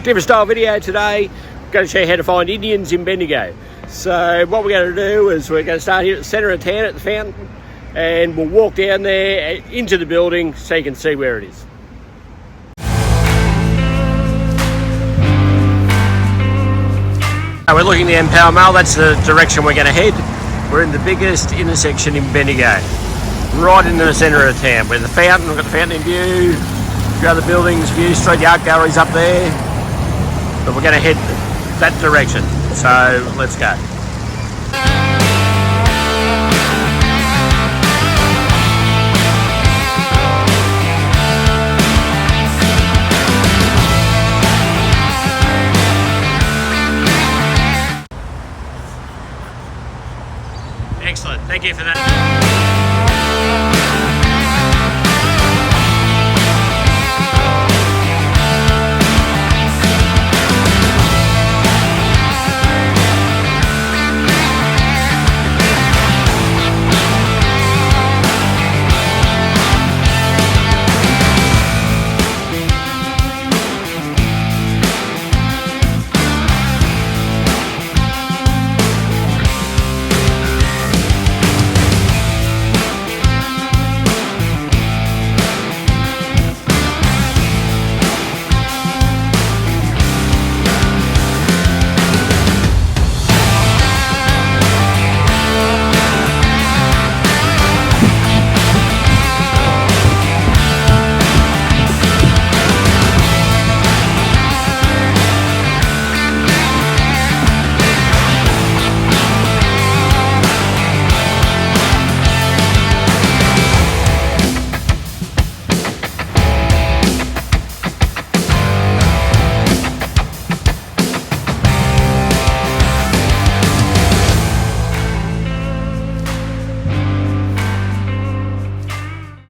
Different style video today. I'm going to show you how to find Indians in Bendigo. So what we're going to do is we're going to start here at the centre of town at the fountain, and we'll walk down there into the building so you can see where it is. We're looking at Pall Mall. That's the direction we're going to head. We're in the biggest intersection in Bendigo, right into the centre of town. We're the fountain. We've got the fountain in view, a few other buildings, view, street art galleries up there. But we're going to head that direction. So let's go. Excellent, thank you for that.